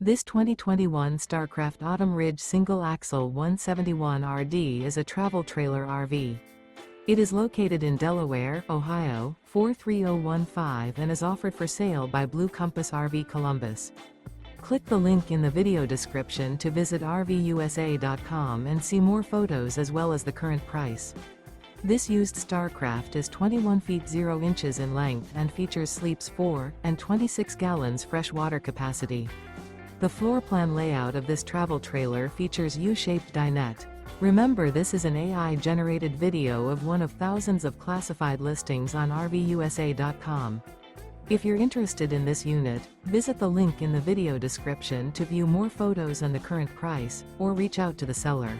This 2021 Starcraft Autumn Ridge single-axle 171RD is a travel trailer RV. It is located in Delaware, Ohio, 43015 and is offered for sale by Blue Compass RV Columbus. Click the link in the video description to visit RVUSA.com and see more photos as well as the current price. This used Starcraft is 21 feet 0 inches in length and features sleeps 4 and 26 gallons fresh water capacity. The floor plan layout of this travel trailer features U-Shaped Dinette. Remember, this is an AI-generated video of one of thousands of classified listings on RVUSA.com. If you're interested in this unit, visit the link in the video description to view more photos and the current price, or reach out to the seller.